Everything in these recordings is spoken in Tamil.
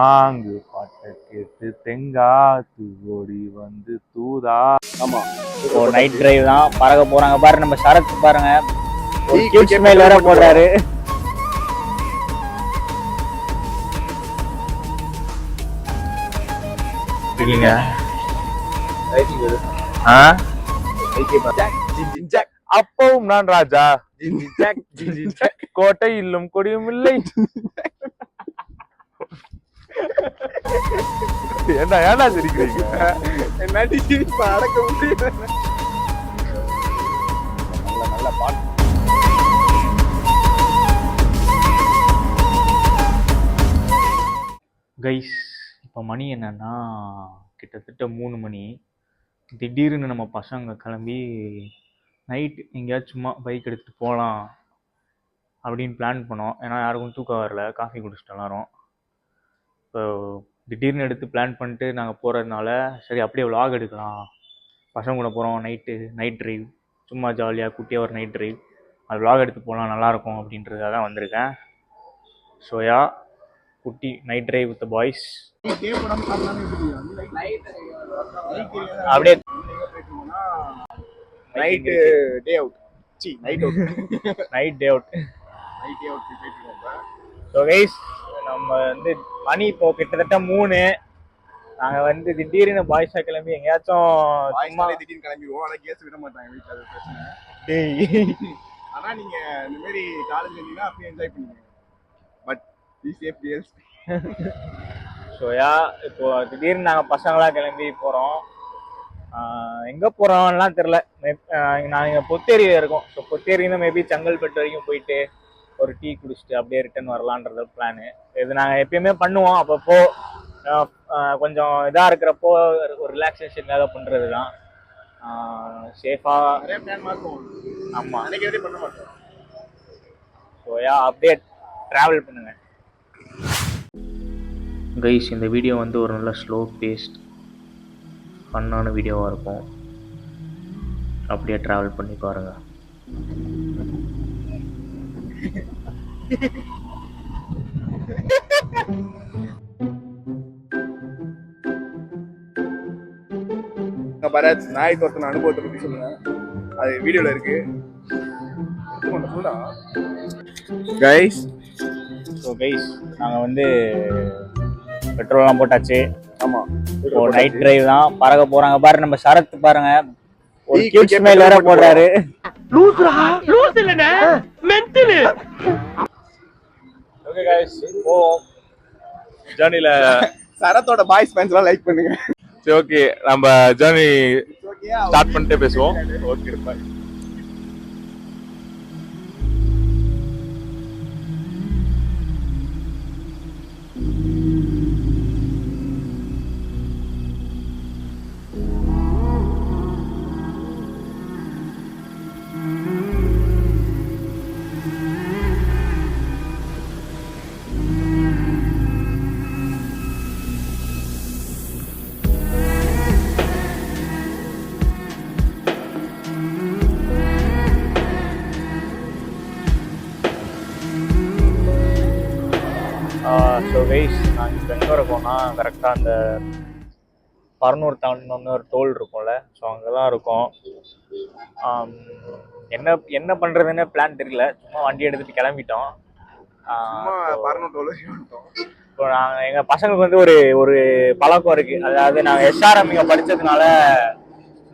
பாங்கு பாட்டை கேட்டு தெங்காத்து ஓடி வந்து தூதா. ஆமா, ஒரு நைட் டிரைவ் தான் பறக்க போறாங்க பாரு. நம்ம சரத் பாருங்க, ஒரு கியூட் ஸ்மைல் வேற போடுறாரு. இருக்கீங்க அப்பவும் நான் ராஜா, கோட்டை இல்லும் கொடியும் இல்லை. ஏன்னா சிரிக்கிறீங்க? அடக்க முடியல. நல்ல பாட்டு. கைஸ், இப்போ மணி என்னன்னா கிட்டத்தட்ட 3 மணி. திடீர்னு நம்ம பசங்க கிளம்பி நைட் எங்கேயாச்சும் சும்மா பைக் எடுத்துகிட்டு போகலாம் அப்படின்னு பிளான் பண்ணோம். ஏன்னா யாருக்கும் தூக்கம் வரல, காஃபி குடிச்சிட்டு எல்லாரும். இப்போ திடீர்னு எடுத்து பிளான் பண்ணிட்டு நாங்கள் போகிறதுனால சரி அப்படியே விலாக் எடுக்கலாம், பசங்க கூட போகிறோம், நைட் ட்ரைவ், சும்மா ஜாலியாக குட்டியாக ஒரு நைட் ட்ரைவ், அது விலாக் எடுத்து போகலாம் நல்லாயிருக்கும் அப்படின்றதாக தான் வந்திருக்கேன். ஸோயா குட்டி நைட் ட்ரைவ் வித் பாய்ஸ். அப்படியே night day out. Night day out. So guys, நம்ம வந்து மணி இப்போ கிட்டத்தட்ட 3. நாங்கள் வந்து திடீர்னு பாய்ஸாக கிளம்பி எங்கேயாச்சும் சும்மா திடீர்னு கிளம்பிடுவோம். ஆனால் கேஸ் விட மாட்டாங்க வீட்டில், அது பிரச்சனை. டேய், ஆனால் நீங்கள் இந்த மாதிரி காலேஜ் வந்தீங்கன்னா அப்படியே என்ஜாய் பண்ணுவீங்க. But be safe girls. Zoya இப்போ திடீர்னு நாங்கள் பசங்களாம் கிளம்பி போகிறோம். எங்கே போகிறோம்லாம் தெரில. நாங்கள் பொத்தேரியில் இருக்கோம். ஸோ பொத்தேரியில் மேபி செங்கல்பட்டு வரைக்கும் போயிட்டு ஒரு டீ குடிச்சிட்டு அப்படியே ரிட்டர்ன் வரலான்றது பிளானு. இது நாங்கள் எப்பயுமே பண்ணுவோம். அப்பப்போ கொஞ்சம் இதாக இருக்கிறப்போ ஒரு ரிலாக்ஸேஷனுக்காக பண்ணுறது தான். சேஃபாக நிறைய பிளான் மாற்றுவோம். ஆமாம், நினைக்கிறதே பண்ண மாட்டோம். ஸோயா அப்படியே ட்ராவல் பண்ணுங்கள் கைஸ். இந்த வீடியோ வந்து ஒரு நல்ல ஸ்லோ பேஸ்ட் ஃபன்னான வீடியோவாக இருக்கும். அப்படியே ட்ராவல் பண்ணி பாருங்க. பரத் நாய் ஒருத்தன அனுபவத்தை பற்றி சொல்லுங்க, அது வீடியோவில் இருக்கு. கைஸ், ஸோ கைஸ், நாங்கள் வந்து பெட்ரோல்லாம் போட்டாச்சு. ஆமாம், இப்போ நைட் டிரைவ் தான் பறக்க போறாங்க பாரு. நம்ம சரத் பாருங்க, ஒரு கியூட் ஸ்மைல் வேற போடுறாரு. ஓகே கைஸ், இப்போ ஜர்னில சரத்தோட பாய்ஸ் ஃபேன்ஸ்லாம் லைக் பண்ணுங்க. சரி, ஓகே, நம்ம ஜர்னி ஸ்டார்ட் பண்ணிட்டே பேசுவோம். ஓகே, பாய். ஸோ கைஸ், நாங்கள் இப்போ எங்கே இருக்கோம்னா கரெக்டாக அந்த பரனூர் தாண்டினோன்னு ஒரு டோல் இருக்கும்ல, ஸோ அங்கே தான் இருக்கோம். என்ன பண்ணுறதுன்னு பிளான் தெரியல, சும்மா வண்டி எடுத்துகிட்டு கிளம்பிட்டோம். இப்போ நாங்கள் எங்கள் பசங்களுக்கு வந்து ஒரு பழக்கம் இருக்குது. அதாவது நாங்கள் SRM இங்கே படித்ததுனால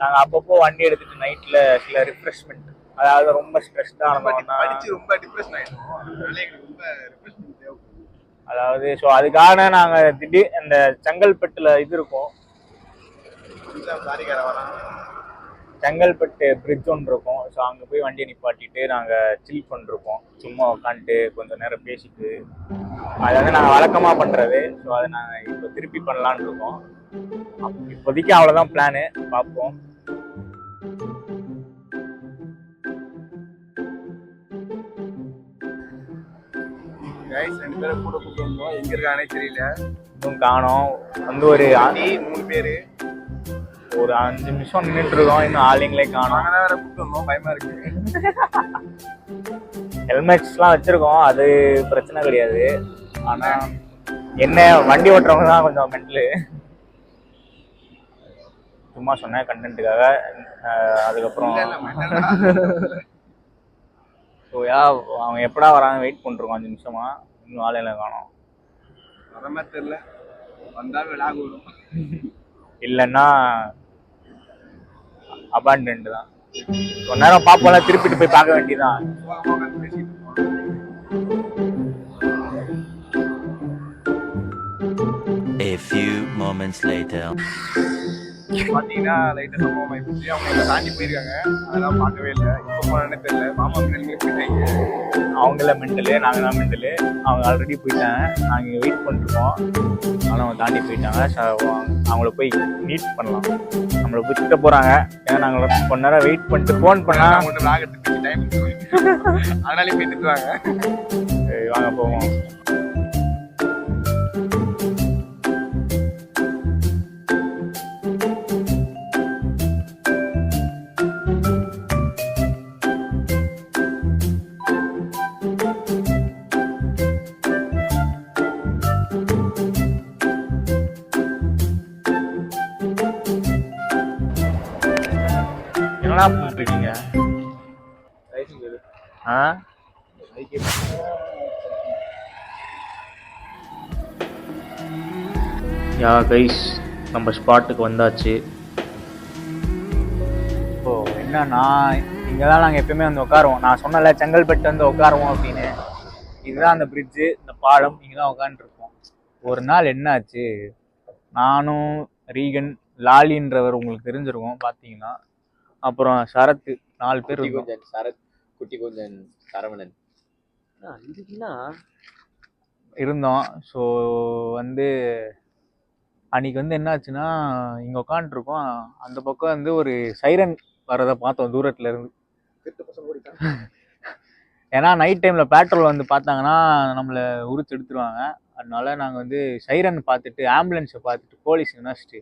நாங்கள் அப்பப்போ வண்டி எடுத்துகிட்டு நைட்டில் சில ரிஃப்ரெஷ்மெண்ட், அதாவது ரொம்ப ஸ்ட்ரெஸ்டாக இருந்தோம்னா, ரொம்ப டிப்ரெஷன் ஆகிடும். அதாவது ஸோ அதுக்காக நாங்கள் திடீர் இந்த செங்கல்பட்டுல இது இருக்கும், செங்கல்பட்டு பிரிட்ஜ் ஒன்று இருக்கும். ஸோ அங்கே போய் வண்டியை நிப்பாட்டிட்டு நாங்கள் சில் பண்ணிருக்கோம், சும்மா உட்காந்துட்டு கொஞ்சம் நேரம் பேசிட்டு. அது வந்து நாங்கள் வழக்கமாக பண்ணுறது. ஸோ அதை நாங்கள் இப்போ திருப்பி பண்ணலான்னு இருக்கோம். இப்போதைக்கு அவ்வளோதான் பிளானு, பார்ப்போம். கைஸ், 2 பேரை கூட கூப்பிட்டு வந்தோம். எங்க இருக்கானே தெரியல, இன்னும் காணோம். வந்து ஒரு 3 பேர் ஒரு 5 நிமிஷம் நின்றுட்டு இருக்கோம், இன்னும் ஆளுங்களே காணோம். வேற கூப்பிட்டு வந்தோம், பயமா இருக்கு. ஹெல்மெட்ஸ்லாம் வச்சிருக்கோம், அது பிரச்சனை கிடையாது. ஆனால் என்ன வண்டி ஓட்டுறவங்க தான் கொஞ்சம் மென்டலு. சும்மா சொன்னேன் கண்டென்ட்டுக்காக. அதுக்கப்புறம் ஸோ அவங்க எப்படா வராங்க வெயிட் பண்ணிருக்கோம் 5 நிமிஷமா, இன்னும் ஆலையில காணோம். வர மாதிரி தெரியல, வந்தா விளாக் வரும், இல்லைன்னா அபாண்டன்ட் தான். கொஞ்ச நேரம் பார்ப்போம்ல, திருப்பிட்டு போய் பார்க்க வேண்டியதான். A few moments later. பார்த்தீங்கன்னா லைட்டாக சம்பவம் ஆயிடுச்சு. அவங்க இதை தாண்டி போயிருக்காங்க, அதெல்லாம் பார்க்கவே இல்லை. இப்போ போனே தெரியல. மாமா பின்னாடி போயிட்டாங்க. அவங்கள மெண்டலு, நாங்கள் தான் மெண்டலு. அவங்க ஆல்ரெடி போயிட்டாங்க, நாங்கள் வெயிட் பண்ணிருக்கோம். ஆனால் அவங்க தாண்டி போயிட்டாங்க. அவங்கள போய் மீட் பண்ணலாம். நம்மளை போய் திட்ட போகிறாங்க. ஏன்னா நாங்கள் கொஞ்ச நேரம் வெயிட் பண்ணிட்டு ஃபோன் பண்ணால் அவங்கள்ட்ட விளாகிறதுக்கு டைம் அதனாலே போய் திட்டுவாங்க. வாங்க போவோம். என்னடா பண்ணிட்டு இருக்கீங்க? யா கைஸ், நம்ம ஸ்பாட்டுக்கு வந்தாச்சு. இப்போ என்னன்னா, இங்கே தான் நாங்கள் எப்பயுமே வந்து உட்காருவோம். நான் சொன்னல செங்கல்பட்டு வந்து உட்காருவோம் அப்படின்னு. இதுதான் அந்த பிரிட்ஜு, இந்த பாலம், இங்கே தான் உட்காந்துருப்போம். ஒரு நாள் என்னாச்சு, நானும் ரீகன், லாலின்றவர் உங்களுக்கு தெரிஞ்சிருக்கும் பார்த்தீங்கன்னா, அப்புறம் சரத்து, 4 பேர் சரத், குட்டி கொஞ்சம் சரவணன் இருந்தோம். ஸோ வந்து அன்னைக்கு வந்து என்னாச்சுன்னா, இங்கே உட்காந்துருக்கோம். அந்த பக்கம் வந்து ஒரு சைரன் வரதை பார்த்தோம் தூரத்துல இருந்து. ஏன்னா நைட் டைமில் பேட்ரோல் வந்து பார்த்தாங்கன்னா நம்மளை உரிச்சு எடுத்துருவாங்க. அதனால நாங்கள் வந்து சைரன் பார்த்துட்டு, ஆம்புலன்ஸை பார்த்துட்டு, போலீஸ் நினைச்சிட்டு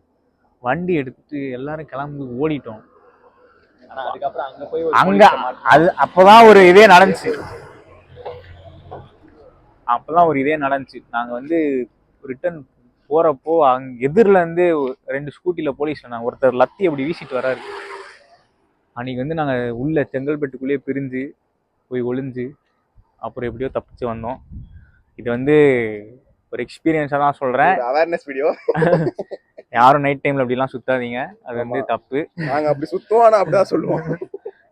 வண்டி எடுத்துட்டு எல்லாரும் கிளம்பி ஓடிட்டோம். அதுக்கப்புறம் அங்க போய் அங்க அது அப்போதான் ஒரு இதே நடந்துச்சு. நாங்க வந்து ரிட்டர்ன் போறப்போ அங்க எதிரில இருந்து 2 ஸ்கூட்டில போலீஸ் வந்தாங்க. ஒருத்தர் லத்தி அப்படி வீசிட்டு வராரு. அன்னைக்கு வந்து நாங்க உள்ள செங்கல்பட்டுக்குள்ளேயே பிரிஞ்சு போய் ஒளிஞ்சு அப்புறம் எப்படியோ தப்பிச்சு வந்தோம். இது வந்து ஒரு எக்ஸ்பீரியன்ஸா தான் சொல்றேன். Awareness video. யாரும் நைட் டைம்ல அப்படிலாம் சுத்தாதீங்க, அது வந்து தப்பு. நாங்க அப்படி சுத்துவோம், ஆனா அப்படிதான் சொல்லுவோம்.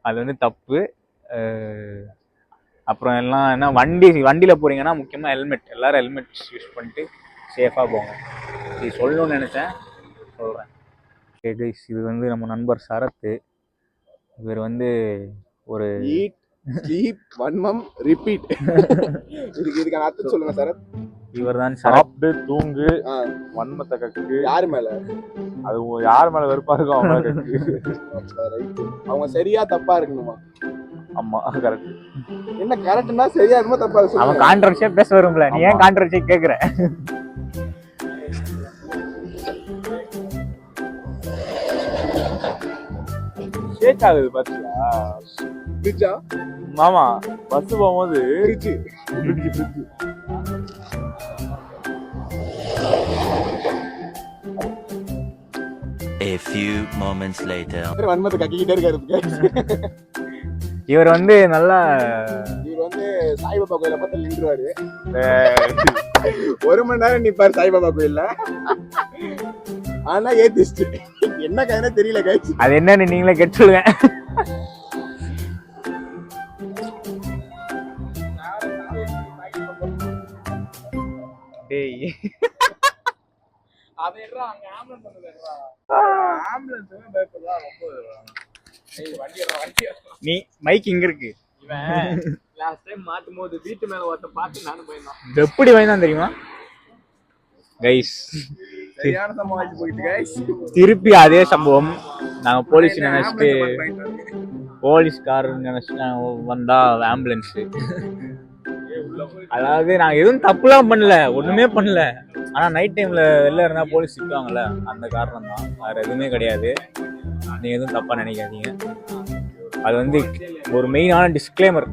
அது வந்து தப்பு. அப்புறம் எல்லாம் என்ன, வண்டியில போறீங்கன்னா முக்கியமா ஹெல்மெட், எல்லாரும் ஹெல்மெட் யூஸ் பண்ணிட்டு சேஃபா போங்க. இது சொல்லணும்னு நினைச்சேன், சொல்றேன். ஓகே கைஸ், இது வந்து நம்ம நண்பர் சரத்து. இவர் வந்து ஒரு ஈட், ஸ்லீப், வன்மம், ரிப்பீட். இதுக்கான அர்த்தம் சொல்லுங்க சரத். இவர் தான் சாப்பிட்டு தூங்கு, வன்மத்தை கக்கு. யாரு மேல? அது யார் மேல வெறுப்பா இருக்கும் அவங்க மேல கக்கு. அவங்க சரியா தப்பா இருக்கணுமா? ஆமா கரெக்ட். என்ன கரெக்ட்னா சரியா இருக்குமா தப்பா இருக்கு? அவன் கான்ட்ரவர்சியா பேச வரும்ல, நீ ஏன் கான்ட்ரவர்சி கேக்குற? ஷேக் ஆகுது பாத்தியா? பிரிட்ஜா? மாமா பஸ் போகும்போது bridge. A few moments later. வன்மத்தை கக்கிக்கிட்டே இருக்காரு. இவர் வந்து நல்லா, இவர் வந்து சாய்பாபா கோயில பக்கத்துல நின்றுவாரு. 1 மணி நேரம் நிப்பாரு சாய்பாபா கோயில்ல. ஆனா ஏத்திஸ்ட். என்ன கதைனே தெரியல கைஸ். அது என்னன்னு நீங்களே கேட்டு சொல்லுங்க. டேய் அதேறா அங்க ஆம்புலன்ஸ் வந்ததுடா. ஆம்புலன்ஸ் பயப்படா ரொம்ப. ஏய் வண்டி நீ மைக் இங்க இருக்கு. இவன் லாஸ்ட் டைம் மாட்டும்போது வீட்டு மேல ஒருத்த பார்த்து நானும் போயிருந்தோம். எப்படி வாங்கிதான் தெரியுமா கைஸ்? சரியான சம்பவம் போயிட்டு கைஸ். திருப்பி அதே சம்பவம். நாங்க போலீஸ் நினைச்சிட்டு, போலீஸ்கார் நினைச்சிட்டு வந்தா ஆம்புலன்ஸ். அதாவது நாங்க எதுவும் தப்புலாம் பண்ணல, ஒண்ணுமே பண்ணல. ஆனா நைட் டைம்ல வெளில இருந்தா போலீஸ் திட்டுவாங்கல்ல, அந்த காரணம் தான், வேற எதுவுமே கிடையாது. நீங்க எதுவும் தப்பா நினைக்காதீங்க. அது வந்து ஒரு மெயினான டிஸ்க்ளைமர்.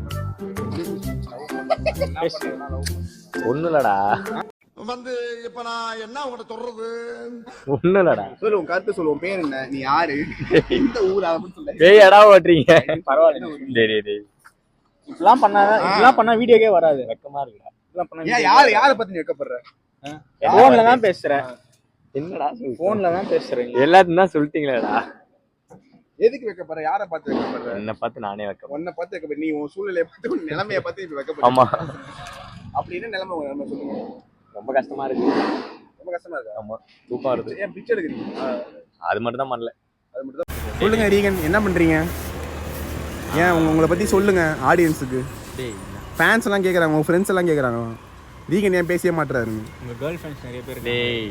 ஒண்ணு இல்லடா. வந்து இப்ப நான் என்ன உங்கள்கிட்ட சொல்றது? ஒண்ணும் இல்லடா. சொல்லு உன் கருத்து சொல்லு. உன் பேர் என்ன? நீ யாரு? இந்த ஊர் அப்படின்னு சொல்லு. டேய் எடா ஓட்டுறீங்க. பரவாயில்ல. டேய் இப்பெல்லாம் பண்ணா வீடியோக்கே வராது. வெக்கமா இருக்குடா. இப்பெல்லாம் பண்ணா ஏன் யாரை பத்தி நீ வைக்கப்படுற? போன்ல தான் பேசுறேன். என்னடா போன்ல தான் பேசுறேன். எல்லாத்தையும் தான் சொல்லிட்டீங்களேடா. எதுக்கு வைக்கப்படுற? யாரை பார்த்து வைக்கப்படுற? என்ன பார்த்து நானே வைக்க. உன்னை பார்த்து வைக்கப்படுற. நீ உன் சூழ்நிலையை பார்த்து உன் நிலைமையை பார்த்து இப்ப வைக்கப்படுற. ஆமா. அப்படி என்ன நிலைமை உங்க நிலைமை சொல்லுங்க. ரொம்ப கஷ்டமா இருக்கு. ரொம்ப கஷ்டமா இருக்கா? ஆமா. தூக்கம் வருது. ஏன் பிச்சை எடுக்கிறீங்க? அது மட்டும் தான் பண்ணல. அது மட்டும் தான். சொல்லுங்க ரீகன், என்ன பண்றீங்க? ஏன் உங்களை பத்தி சொல்லுங்க ஆடியன்ஸுக்கு. ஃபேன்ஸ் எல்லாம் கேட்குறாங்க, உங்க ஃப்ரெண்ட்ஸ் எல்லாம் கேட்குறாங்க. ரீகன் ஏன் பேசவே மாட்டாருங்க? உங்க கேர்ள் ஃப்ரெண்ட்ஸ் நிறைய பேர். டேய்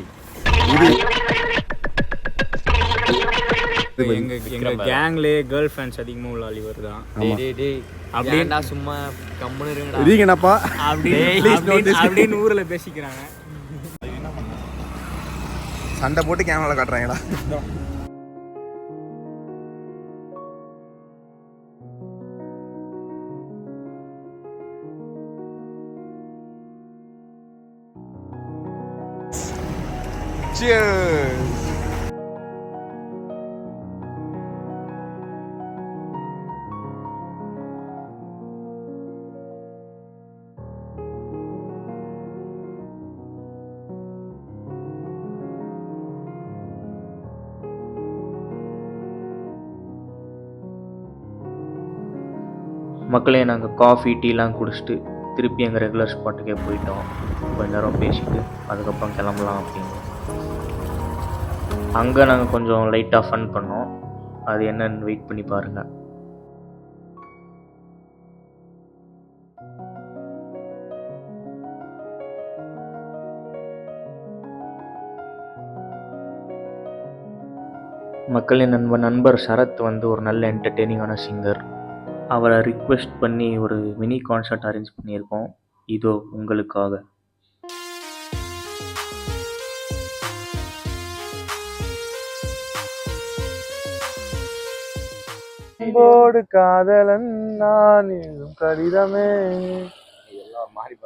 எங்க கேங்லே கேர்ள் ஃப்ரெண்ட்ஸ் அதிகமா உள்ள ஆளிவர் தான். டேய் அப்படியே சும்மா கம்முன்னு இருங்கடா. ரீகன் அப்பா அப்படின்னு ஊர்ல பேசிக்கிறாங்க. சண்டை போட்டு கேமரால காட்டுறாங்கடா. Cheers. மக்களே, நாங்கள் காஃபி டீலாம் குடிச்சிட்டு திருப்பி எங்கள் ரெகுலர் ஸ்பாட்டுக்கே போயிட்டோம். கொஞ்ச நேரம் பேசிட்டு அதுக்கப்புறம் கிளம்பலாம் அப்படின்னு. அங்கே நாங்கள் கொஞ்சம் லைட்டாக ஃபன் பண்ணோம். அது என்னன்னு வெயிட் பண்ணி பாருங்கள். மக்களின் நண்பர் சரத் வந்து ஒரு நல்ல என்டர்டெய்னிங்கான சிங்கர். அவரை ரிக்வெஸ்ட் பண்ணி ஒரு மினி கான்சர்ட் அரேஞ்ச் பண்ணியிருக்கோம். இதோ உங்களுக்காக. போடு காதலன் நான் எழுதும் கடிதமே,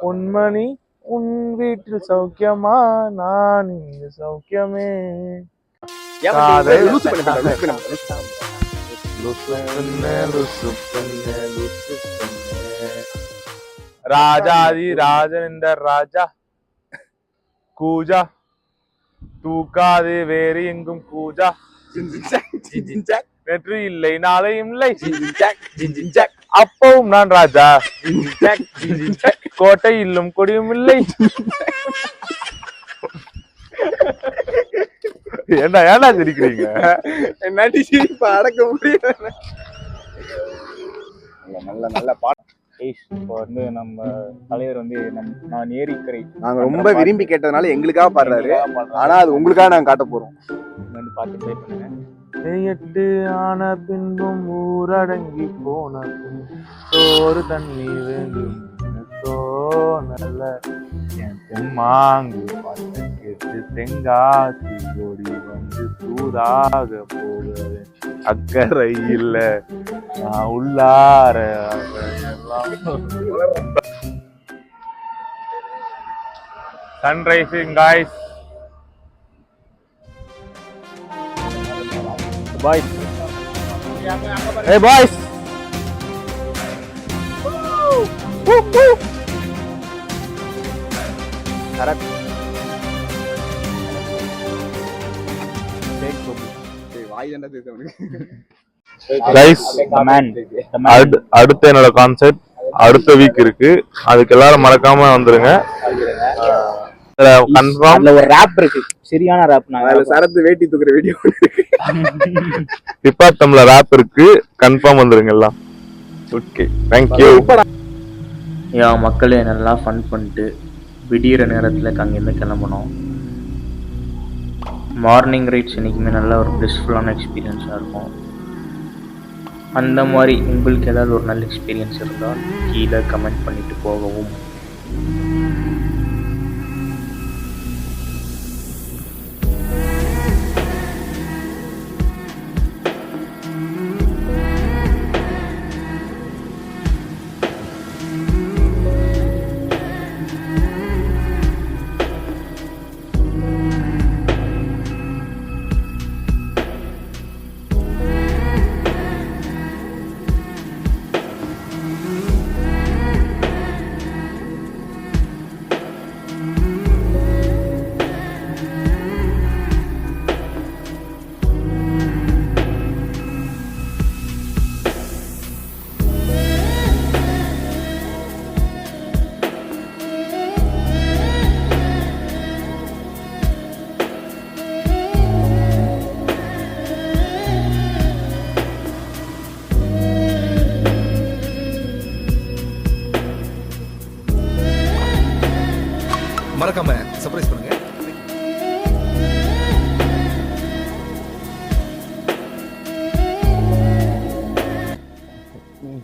பொன்மணி உன் வீட்டில் சௌக்கியமா, நான் இங்கு சௌக்கியமே. ராஜாதி ராஜனிந்த ராஜா கூஜா தூக்காது வேறு எங்கும் கூஜா, நேற்று இல்லை நாளையும் இல்லை, அப்பவும் நான் ராஜா, கோட்டை இல்லும் கொடியும் இல்லை. ஏன்டா சிரிக்கிறீங்க? நடி சிரிப்பா அடக்க முடியல. நல்ல நல்ல பாட்டு. இப்போ வந்து நம்ம தலைவர் வந்து நான் ஏரிக்கரை நாங்க ரொம்ப விரும்பி கேட்டதுனால எங்களுக்காக பாடுறாரு. ஆனா அது உங்களுக்காக நாங்க காட்ட போறோம். வந்து பார்த்து ட்ரை பண்ணுங்க. 8 ஆன பின்பும் ஊரடங்கி போன பின் சோறு தண்ணி வேண்டும் நல்ல தெம்மாங்கு பாட்டு கேட்டு தெங்காசி ஓடி வந்து சூதாக போகிறது அக்கறை இல்ல நான் உள்ளார சன்ரைசிங் guys. Boys. Hey boys. Woo woo. Karat. Guys, அடுத்த என்னோட கான்செப்ட் அடுத்த வீக் இருக்கு. அதுக்கு எல்லாரும் மறக்காம வந்துருங்க. கன்ஃபார்ம் ஒரு ராப் இருக்கு, சரியான ராப். நான் சரத்து வேட்டி தூக்குற வீடியோ டிபார்ட்மெண்ட்ல ராப் இருக்கு, கன்ஃபார்ம் வந்துருங்க எல்லாம். Okay, thank you. யா மக்களே, நல்லா ஃபன் பண்ணிட்டு விடிகிற நேரத்தில் அங்கேருந்து கிளம்பணும். மார்னிங் ரைட்ஸ் என்றைக்குமே நல்ல ஒரு பிளிஸ்ஃபுல்லான எக்ஸ்பீரியன்ஸாக இருக்கும். அந்த மாதிரி உங்களுக்கு ஏதாவது ஒரு நல்ல எக்ஸ்பீரியன்ஸ் இருந்தால் கீழே கமெண்ட் பண்ணிட்டு போகவும்.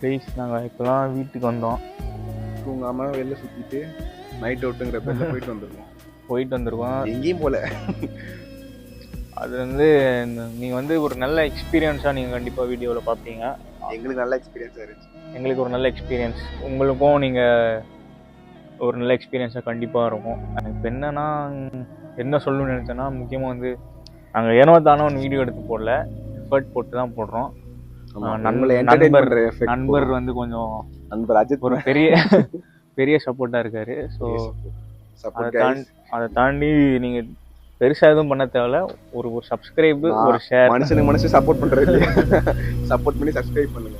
கைஸ் நாங்கள் இப்போலாம் வீட்டுக்கு வந்தோம். தூங்காமல் வெளில சுற்றிட்டு நைட் அவுட்டுங்கிற பேரில் போயிட்டு வந்திருக்கோம். எங்கேயும் போல. அது வந்து நீங்கள் வந்து ஒரு நல்ல எக்ஸ்பீரியன்ஸாக நீங்கள் கண்டிப்பாக வீடியோவில் பார்ப்பீங்க. எங்களுக்கு நல்ல எக்ஸ்பீரியன்ஸாக இருந்துச்சு. எங்களுக்கு ஒரு நல்ல எக்ஸ்பீரியன்ஸ், உங்களுக்கும் நீங்கள் ஒரு நல்ல எக்ஸ்பீரியன்ஸாக கண்டிப்பாக இருக்கும். இப்போ என்னன்னா என்ன சொல்லணும்னு நினச்சேன்னா, முக்கியமாக வந்து நாங்கள் ஏனோ தானோன்னு வீடியோ எடுத்து போடல, எஃபர்ட் போட்டு தான் போடுறோம். நண்பர் வந்து கொஞ்சம் நண்பர் அஜித் ஒரு பெரிய சப்போர்ட்டாக இருக்காரு. ஸோ அதை தாண்டி நீங்கள் பெருசாக எதுவும் பண்ண தேவையில்ல. ஒரு சப்ஸ்கிரைபு, ஒரு ஷேர். மனுஷனுக்கு மனுஷன் சப்போர்ட் பண்ணுறது இல்லையா? சப்போர்ட் பண்ணி சப்ஸ்கிரைப் பண்ணுங்க.